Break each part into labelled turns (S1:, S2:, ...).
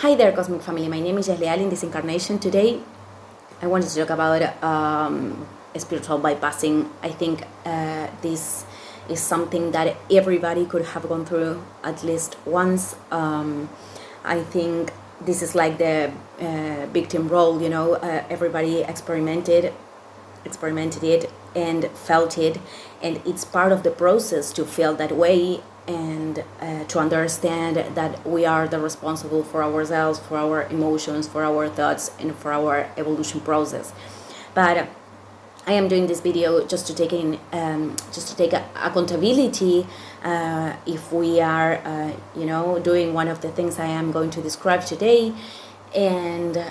S1: Hi there, Cosmic Family. My name is Jess Leal. In this incarnation today, I wanted to talk about spiritual bypassing. I think this is something that everybody could have gone through at least once. I think this is like the victim role, everybody experimented it and felt it, and it's part of the process to feel that way and to understand that we are the responsible for ourselves, for our emotions, for our thoughts, and for our evolution process. But I am doing this video just to take accountability if we are, doing one of the things I am going to describe today, and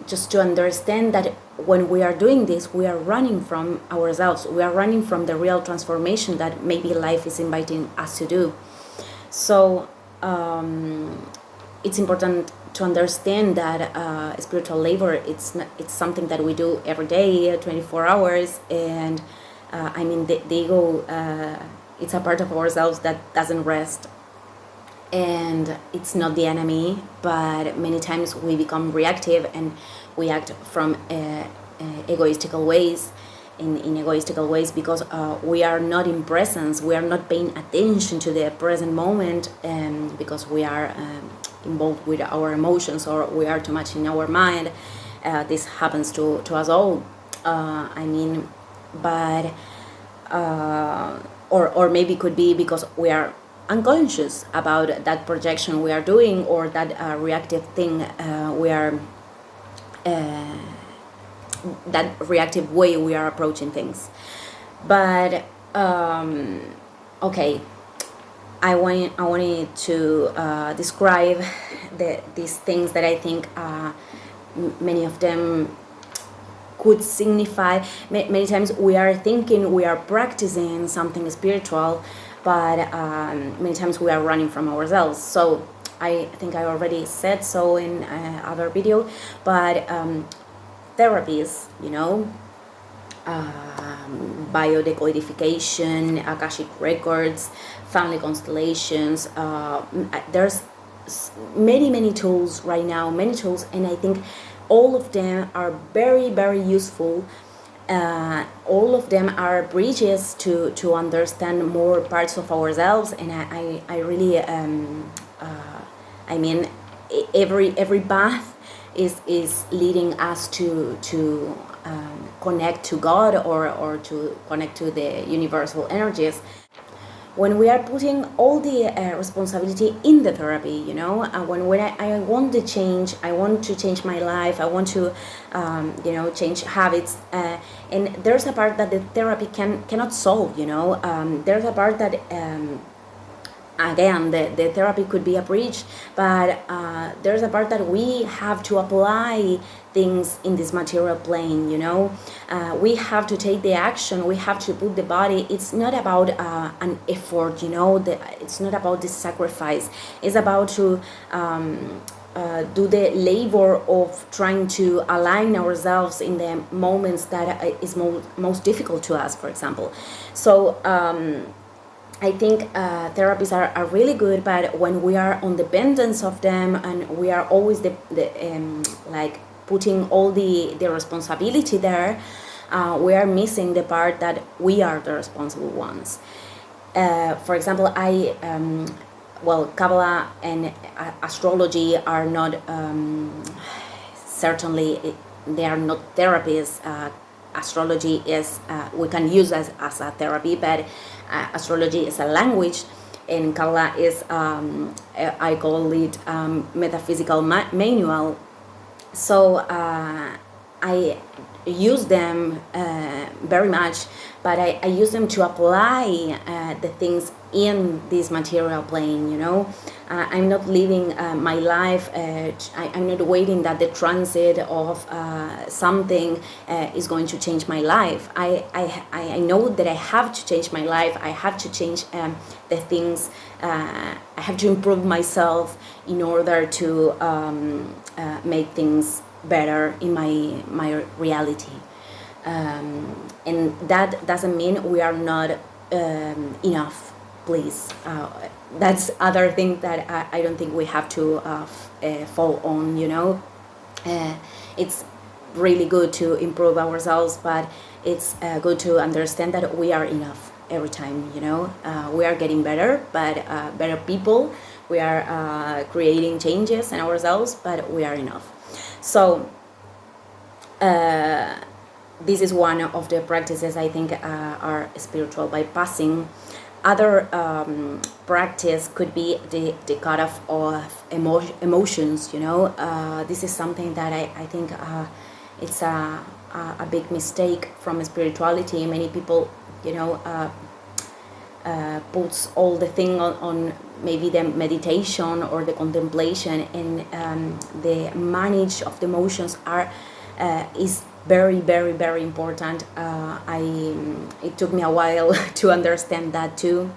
S1: just to understand that when we are doing this, we are running from ourselves. We are running from the real transformation that maybe life is inviting us to do. So it's important to understand that spiritual labor, it's something that we do every day, 24 hours, and the ego, it's a part of ourselves that doesn't rest. And it's not the enemy, but many times we become reactive and we act from egoistical ways, in egoistical ways, because we are not in presence, we are not paying attention to the present moment, because we are involved with our emotions, or we are too much in our mind. This happens to us all. Or maybe could be because we are unconscious about that projection we are doing, or that reactive thing we are that reactive way we are approaching things. But okay, I wanted to describe these things that I think many of them could signify. Many times we are thinking we are practicing something spiritual, but many times we are running from ourselves. So I think I already said so in other video, but therapies, biodecodification, Akashic records, family constellations, there's many tools right now, and I think all of them are very, very useful. All of them are bridges to understand more parts of ourselves, and I really every path is leading us to connect to God, or to connect to the universal energies. When we are putting all the responsibility in the therapy, when I want to change, I want to change my life, I want to, change habits, and there's a part that the therapy cannot solve, there's a part that, again, the therapy could be a bridge, but there's a part that we have to apply things in this material plane, we have to take the action, we have to put the body. It's not about an effort, it's not about the sacrifice, it's about to do the labor of trying to align ourselves in the moments that is most difficult to us, for example. So I think therapies are really good, but when we are on dependence of them, and we are always putting all the responsibility there, we are missing the part that we are the responsible ones. For example, Kabbalah and astrology are not, certainly they are not therapies. Astrology is, we can use as a therapy, but astrology is a language, and Kabbalah is, I call it metaphysical manual. So I use them very much, but I use them to apply the things in this material plane, I'm not living my life, I'm not waiting that the transit of something is going to change my life. I know that I have to change my life, I have to change the things, I have to improve myself in order to make things better in my reality. And that doesn't mean we are not enough, please. that's other thing that I don't think we have to fall on, you know. It's really good to improve ourselves, but it's good to understand that we are enough every time, you know. We are getting better, but better people. We are creating changes in ourselves, but we are enough. So this is one of the practices I think are spiritual bypassing. Other practice could be the cutoff of emotions, you know. This is something that I think it's a big mistake from spirituality. Many people, you know, puts all the thing on maybe the meditation or the contemplation, and the manage of the emotions is very, very, very important. It took me a while to understand that too.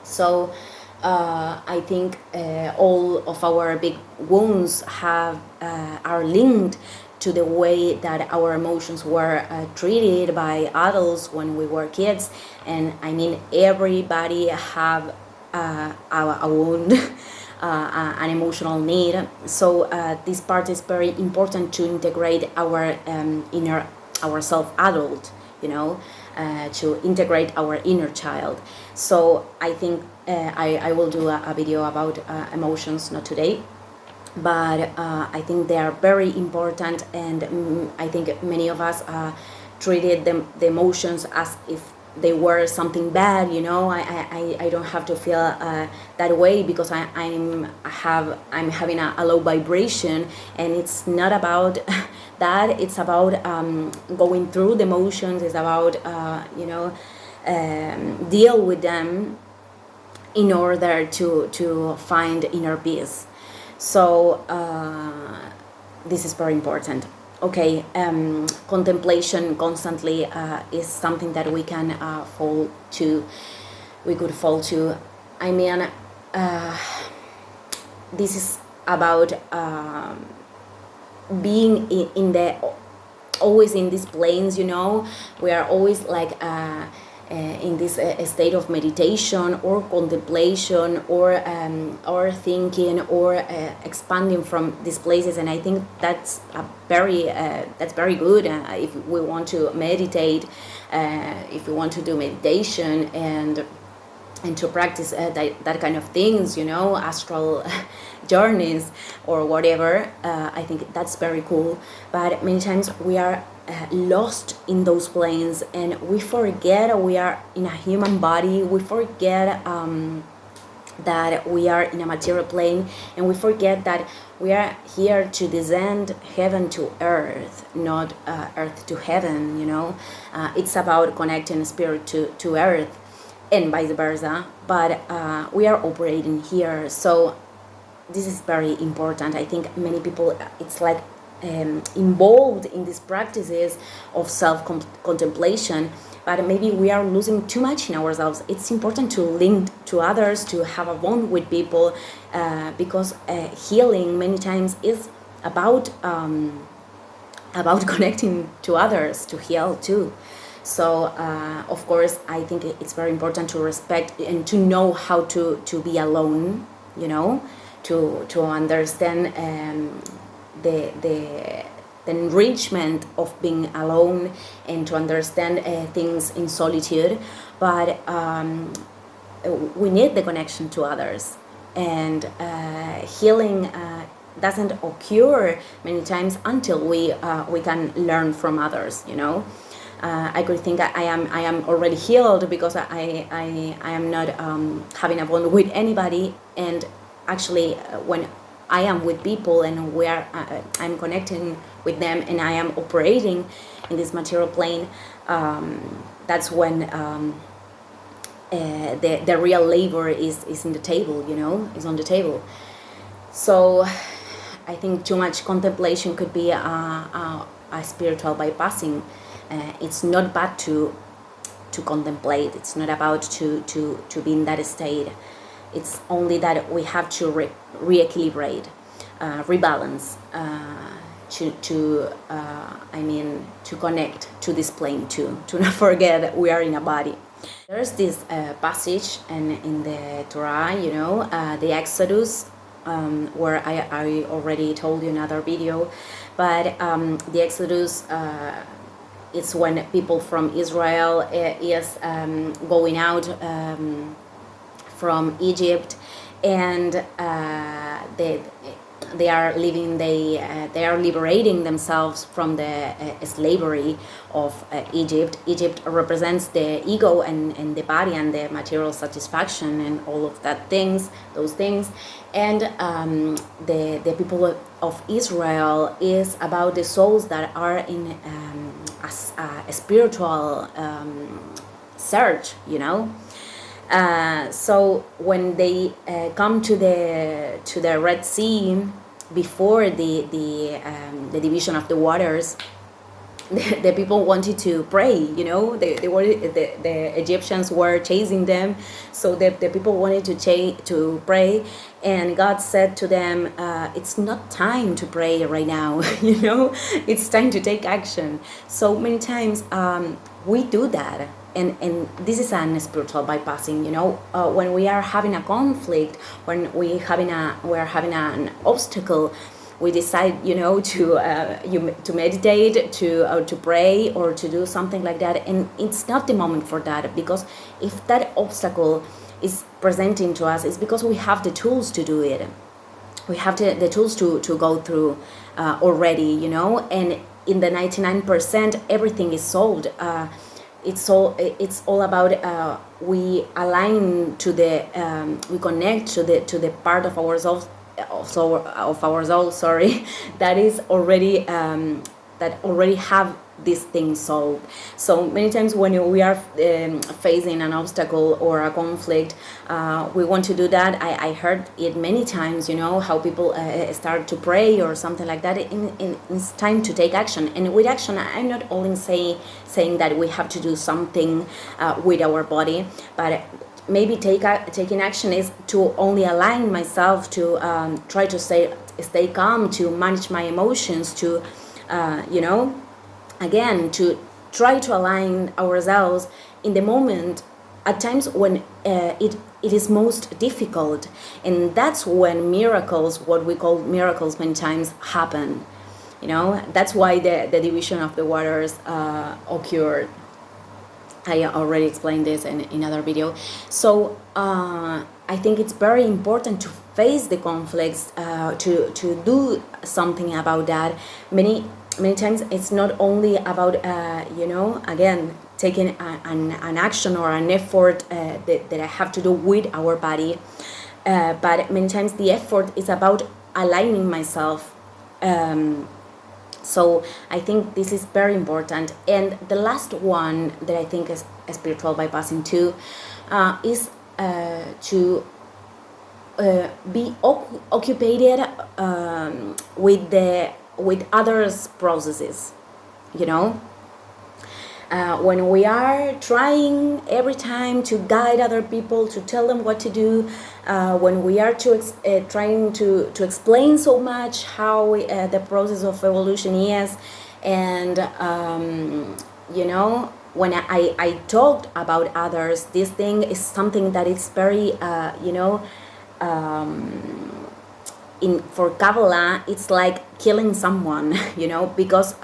S1: So I think all of our big wounds are linked to the way that our emotions were treated by adults when we were kids. And I mean, everybody have a wound, an emotional need. So this part is very important to integrate our our self-adult, you know, to integrate our inner child. So I think I will do a video about emotions, not today, but I think they are very important, and I think many of us treated the emotions as if they were something bad, you know. I don't have to feel that way because I'm having a low vibration, and it's not about that. It's about going through the emotions. It's about you know, deal with them in order to find inner peace. So this is very important. Okay, contemplation constantly is something that we can fall to. We could fall to. I mean, this is about being in the always in these planes. You know, we are always like. In this state of meditation or contemplation or thinking or expanding from these places, and I think that's very good if we want to meditate, if we want to do meditation and to practice that kind of things, you know, astral journeys or whatever. I think that's very cool, but many times we are lost in those planes, and we forget we are in a human body. We forget that we are in a material plane, and we forget that we are here to descend heaven to earth, not earth to heaven, you know. It's about connecting spirit to earth and vice versa, but we are operating here. So this is very important. I think many people, it's like involved in these practices of self-contemplation, but maybe we are losing too much in ourselves. It's important to link to others, to have a bond with people, because healing many times is about connecting to others to heal too. So of course I think it's very important to respect and to know how to be alone, you know, to understand the enrichment of being alone, and to understand things in solitude. But we need the connection to others, and healing doesn't occur many times until we can learn from others, you know. I could think I am already healed because I am not having a bond with anybody, and actually when I am with people and I'm connecting with them and I am operating in this material plane, that's when the real labor is in the table, you know, is on the table. So I think too much contemplation could be a spiritual bypassing. It's not bad to contemplate. It's not about to be in that state. It's only that we have to reequilibrate, rebalance, to connect to this plane too. To not forget that we are in a body. There's this passage in the Torah, the Exodus, where I already told you in another video, but the Exodus, it's when people from Israel is going out from Egypt, and they are living, they are liberating themselves from the slavery of Egypt. Egypt represents the ego and the body and the material satisfaction and all of those things. And the people of Israel is about the souls that are in a spiritual search, so when they come to the Red Sea before the division of the waters, the people wanted to pray. The Egyptians were chasing them, so the people wanted to pray, and God said to them, it's not time to pray right now. It's time to take action. So many times we do that. And this is an spiritual bypassing, when we are having a conflict, when we're having an obstacle, we decide, to meditate, to pray, or to do something like that. And it's not the moment for that, because if that obstacle is presenting to us, it's because we have the tools to do it. We have the tools to go through already, and in the 99%, everything is solved. It's all about we align to we connect to the part of ourselves, that is already that already have this thing solved. So many times when we are facing an obstacle or a conflict, we want to do that. I heard it many times, how people start to pray or something like that. It's time to take action. And with action, I'm not only saying that we have to do something with our body, but maybe taking action is to only align myself, to try to stay calm, to manage my emotions, to again, to try to align ourselves in the moment at times when it is most difficult. And that's when miracles, what we call miracles, many times happen. That's why the division of the waters occurred. I already explained this in another video. So I think it's very important to face the conflicts, to do something about that. Many times it's not only about again, taking an action or an effort that I have to do with our body, but many times the effort is about aligning myself. So I think this is very important. And the last one that I think is spiritual bypassing too is to be occupied with others' processes, when we are trying every time to guide other people, to tell them what to do, when we are trying to explain so much how the process of evolution is, and when I talked about others, this thing is something that is very for Kabbalah, it's like killing someone, because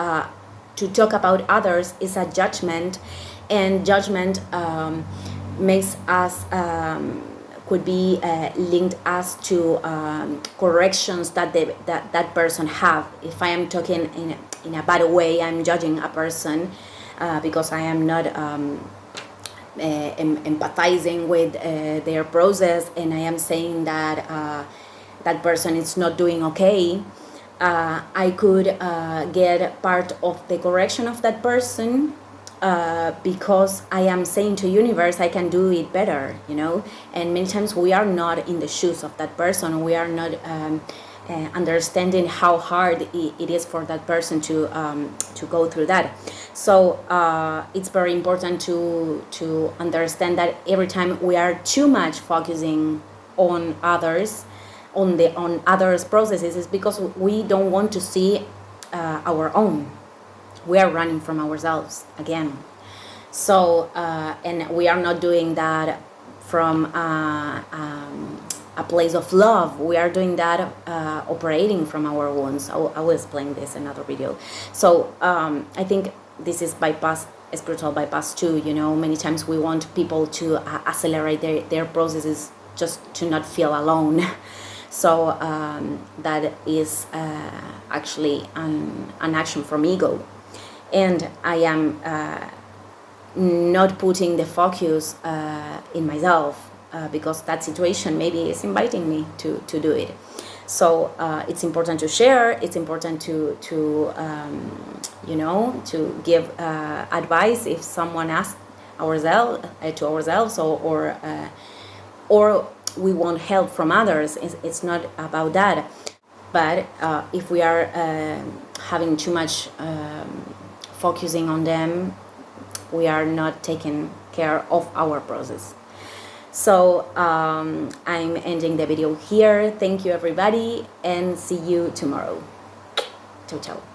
S1: to talk about others is a judgment, and judgment makes us could be linked us to corrections that that person have. If I am talking in a bad way, I'm judging a person because I am not empathizing with their process, and I am saying that that person is not doing okay. I could get part of the correction of that person because I am saying to universe I can do it better, and many times we are not in the shoes of that person. We are not understanding how hard it is for that person to go through that. So it's very important to understand that every time we are too much focusing on others, on others' processes, is because we don't want to see our own. We are running from ourselves again. So and we are not doing that from a place of love. We are doing that operating from our wounds. I will explain this in another video. So I think this is spiritual bypass too. You know, many times we want people to accelerate their processes just to not feel alone. So that is actually an action from ego, and I am not putting the focus in myself because that situation maybe is inviting me to do it. So it's important to share. It's important to you know, to give advice if someone asks to ourselves, or we want help from others. It's not about that. But if we are having too much focusing on them, we are not taking care of our process. So I'm ending the video here. Thank you everybody, and see you tomorrow. Ciao ciao.